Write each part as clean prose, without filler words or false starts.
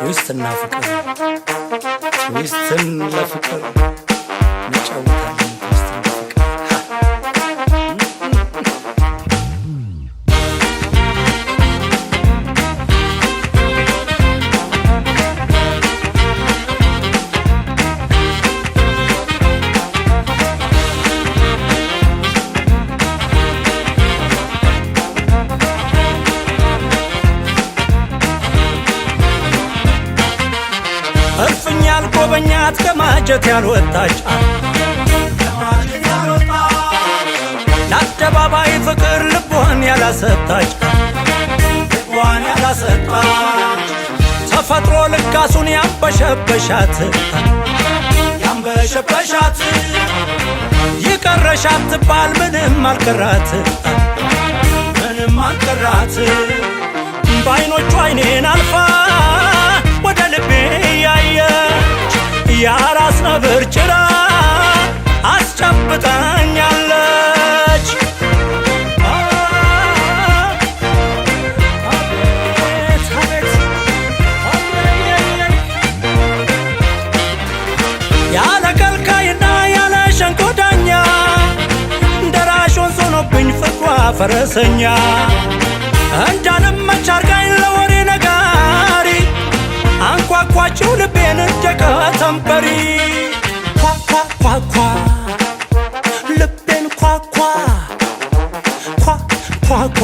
ትዊስትና ፍቅር ትዊስትን ለፍቅር እንጫወታለን ትዊስትን ለፍቅር እልፍኛል ጎበኛት ከማጀት ያልወጣች ለአደባባይ ፍቅር ልቧን ያላሰጣች ተፈጥሮ ልካሱን ያንበሸበሻት ይቀረሻት ትባል ምንም አልቀራት በዓይኖቹ ዓይኔን አልፋ ወደ ልቤ ያየች የአራስ ነብር ጭራ አስጨብጣኛለች። ያለ ከልካይና ያለ ሸንኮዳኛ ደራሽ ወንዝ ሆኖብኝ ፍቅሯ ፈረሰኛ እንዳልመች አርጋኝ ለወሬ ነጋሪ አንኳኳችው ልቤን እንደ ከተንበሪ ኳኳኳኳ ልቤን ኳኳ ኳኳኳ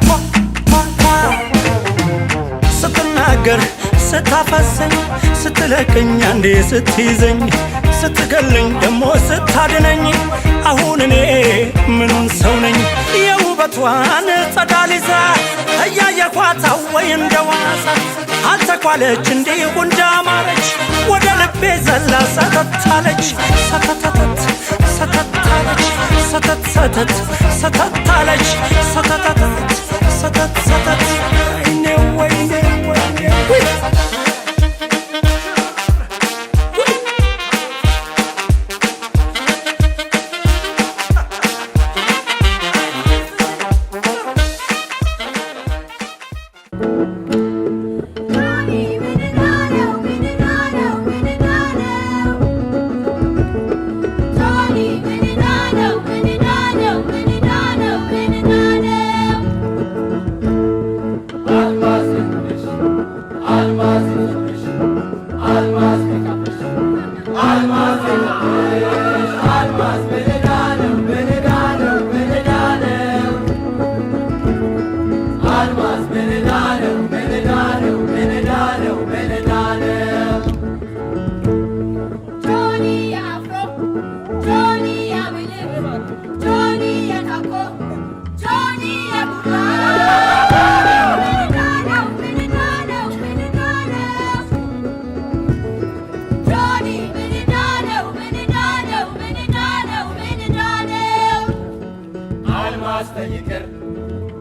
ኳኳኳ ስትናገር ስታፈሰኝ ስትለቀኝ አንዴ ስትይዘኝ ስትገለኝ ደሞ ስታድነኝ አሁን እኔ ምኑን ሰው ነኝ የውበቷን ጸዳል ይዛ እያየኳት ወይ እንደዋሳ አልተኳለች እንዲሁ እንዳማረች ወደ ልቤ ዘላ ሰተታለች ሰተተተት ሰተታለች ሰተት ሰተት ሰተታለች ሰተተተት ሰተት ሰተት ወይኔ ወይኔ ወይኔ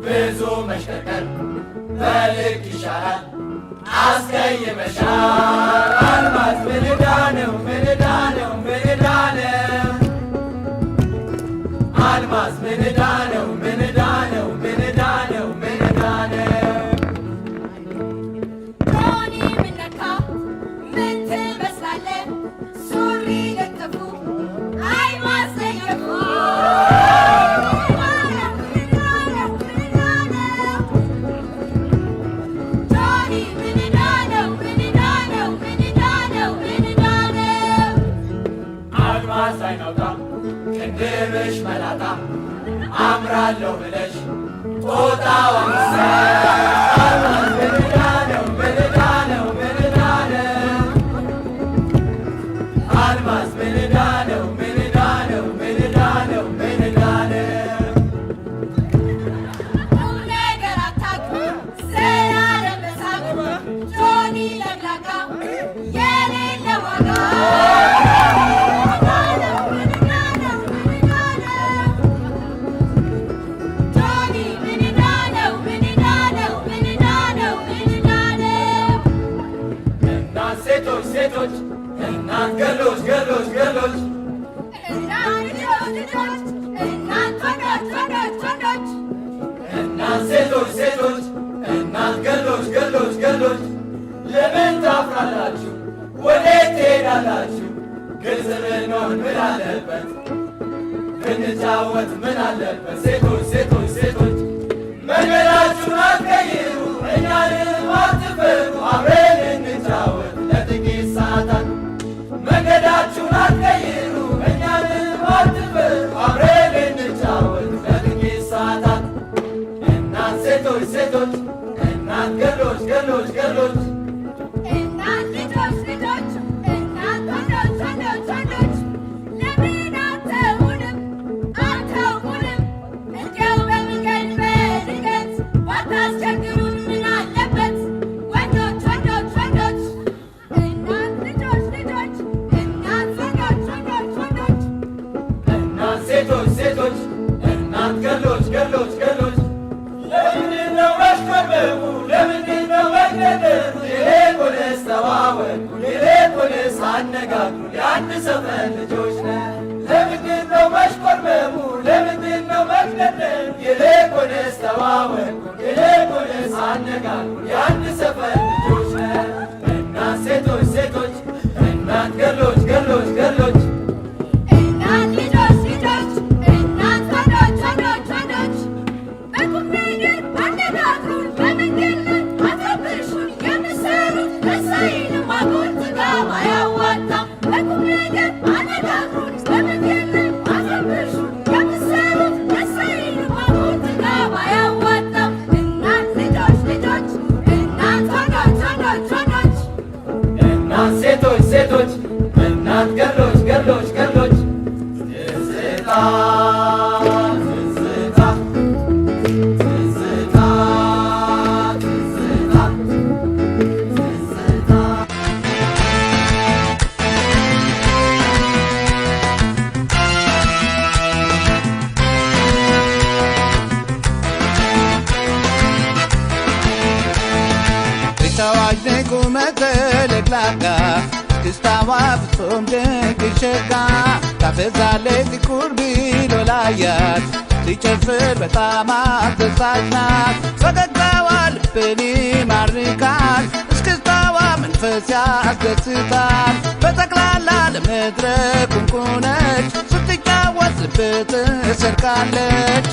ብዙ መሽከርከር በልክ ይሻላል አስቀይመሻል አልማዝ ምንዳ ነው ምንዳ ነው ምንዳ ነው አልማዝ ምንዳ ነው ምንዳ ነው ምንዳ ነው ምንዳ ነው ሮኒ ምነካ ምን ትመስላለህ ሱሪ ለጥፉ አልማዝ ዘየፉ ቅንድብሽ መላጣ አምራለሁ ብለሽ ጦጣ ወንሰ አልማዝ ምንዳ ነው ምንዳ ነው ምንዳ ነው አልማዝ ምንዳ ነው ምንዳ ነው ምንዳ ነው ምንዳ ነው ነገር አታውቅም ዘላለም በሳቅ ጆኒ ለቅላቃ የሌለ ዋጋ ሴቶች እናት ገሎች ገሎች ገሎች እናት ልጆች እናት ወንዶች ወንዶች ወንዶች እናት ሴቶች ሴቶች እናት ገሎች ገሎች ገሎች ለምን ታፍራላችሁ? ወዴት ትሄዳላችሁ? ግልጽ ብንሆን ምን አለበት? ብንጫወት ምን አለበት? ሴቶች ሴቶች ሴቶች መንገዳችሁን አትቀይሩ፣ እኛንም አትፍሩ፣ አብረን እንጫወት ለጥቂት ሰዓታት። መንገዳችሁን አትቀይሩ፣ እኛንም አትፍሩ፣ አብረን እንጫወት ለጥቂት ሰዓታት። እናንት ሴቶች ሴቶች፣ እናንት ገሎች ገሎች ገሎች፣ እናንት ልጆች ልጆች፣ እናንት ወንዶች ወንዶች ወንዶች፣ ለምን አትተውንም አትተውንም? እንዲያው በመንገድ በድንገት ባታስቸግሩን ምን አለበት? ወንዶች ወንዶች ወንዶች፣ እናንት ልጆች ልጆች፣ እናንት ወንዶች ወንዶች ወንዶች፣ እናንት ሴቶች ሴቶች፣ እናንት ገሎች ገሎች ገሎች፣ ለምንድን ነው መሽኮርመሙ? ለምንድን ነው መግደርደሩ? ይልቁንስ ተዋወቁ፣ ይልቁንስ አነጋግሩ፣ የአንድ ሰፈር ልጆች ነን። ለምንድን ነው መሽኮርመሙ? ለምንድን ነው መግደርደሩ? ይልቁንስ ተዋወቁ፣ ይልቁንስ አነጋግሩ፣ የአንድ ሰፈር ልጆች ነን። እናንት ሴቶች ሴቶች፣ እናንት ገሎች ገሎች ገሎች፣ እናንት ልጆች ልጆች፣ እናንት ወንዶች ወንዶች ወንዶች፣ በቁም ነገር አነጋግሩን፣ በመንገድ ላይ አትረብሹን። የምትሰሩት ደስ አይልም፣ አጉል ጥጋብ አያዋጣም። በቁም ነገር አነጋግሩን፣ በመንገድ ላይ አትረብሹን። የምትሰሩት ደስ አይልም፣ አጉል ጥጋብ አያዋጣም። እናንት ልጆች ልጆች፣ እናንት ወንዶች ወንዶች ወንዶች፣ እናንት ሴቶች ሴቶች፣ እናንት ገሎች ገሎች ገሎች፣ ትዝታ ትዝታ ትዝታ ትዝታ ትዝታ። ታዋጅ ቁመተ ለግላጋ ክስታዋ ፍጹም ድንቅ ሸጋ ታፈዛለች ቁርቢ ሎላያት ሲጨፍር በጣም አስደሳች ናት። ፈገግታዋ ልብን ይማርካል፣ እስክስታዋ መንፈስ ያስደስታል። በጠቅላላ ለመድረክ ቁንቁ ነች፣ ስትጫወት ልብ ትሰርቃለች።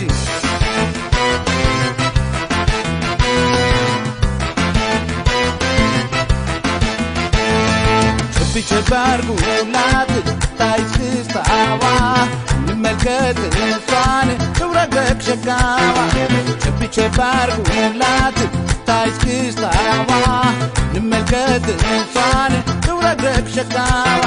ቸብ አድርጉላት ታይት ክስታዋ፣ እንመልከት እሷን ትውረግረግ ሸጋዋ። ቸብ አድርጉላት ታይት ክስታዋ፣ እንመልከት እሷን ትውረግረግ ሸጋዋ።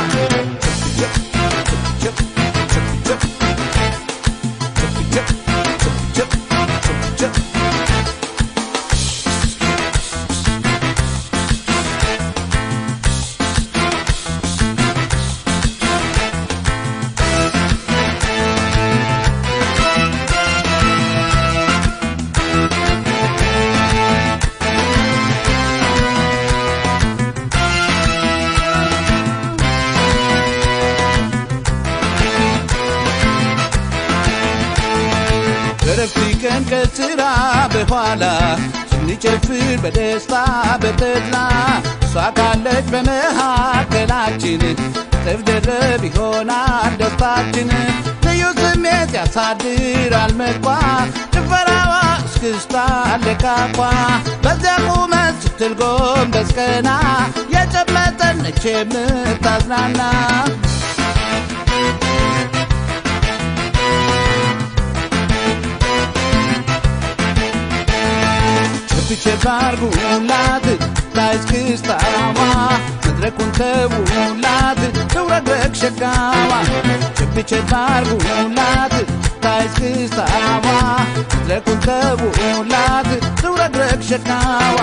እረፍት ቀን ከስራ በኋላ ስንጨፍር በደስታ በተድላ እሷ ካለች በመካከላችን እጥፍ ድርብ ይሆናል ደስታችን። ልዩ ስሜት ያሳድራል መልኳ፣ ጭፈራዋ እስክስታ አለካኳ። በዚያ ቁመት ስትል ጎንበስ ቀና፣ የጨበጠነች የምታዝናና። ቸብ አድርጉላት ታይት ክስታዋ፣ መድረኩን ተዉላት ትውረግረግ ሸጋዋ። ቸብ አድርጉላት ታይት ክስታዋ፣ መድረኩን ተዉላት ትውረግረግ ሸጋዋ።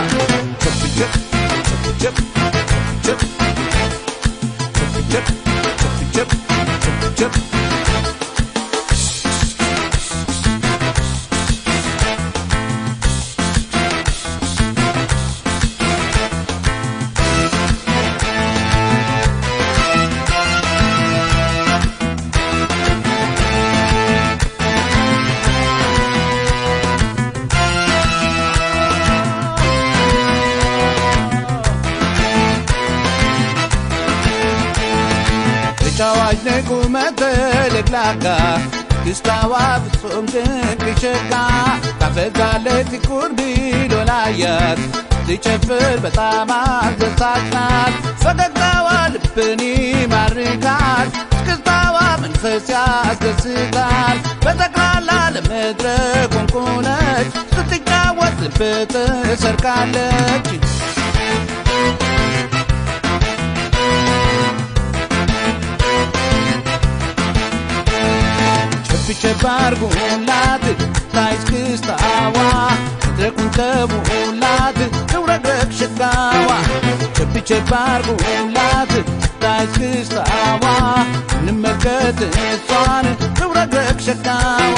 ልጅ ቁመት ልግላጋ ክስታዋ ፍጹም ድንቅ ሸጋ ታፈዛለች ኩር ቢሎ ላያት ሲጨፍር በጣም አስደሳች ናት። ፈገግታዋ ልብን ይማርካል፣ እስክስታዋ መንፈስ ያስደስታል። በጠቅላላ ለመድረክ እንቁ ነች፣ ስትጫወት ልብ ትሰርቃለች። ቸብ አርጉላት ላይ እስክስታዋ መድረኩን ተዉላት ትውረግረግ ሸጋዋ። ቸብ አርጉላት ላይ እስክስታዋ እንመልከት እሷን ትውረግረግ ሸጋዋ።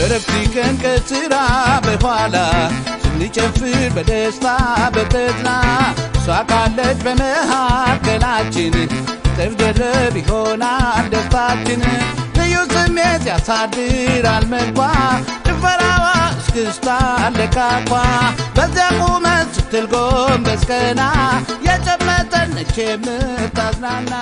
ረፍቲ ቀን ከስራ በኋላ ስንጨፍር በደስታ በተድላ እሷ ካለች በመካከላችን እጥፍ ድርብ ይሆናል ደስታችን። ልዩ ስሜት ያሳድራል መልኳ ጭፈራዋ እስክስታ አለካኳ። በዚያ ቁመት ስትል ጎንበስ ቀና የጨመተነች የምታዝናና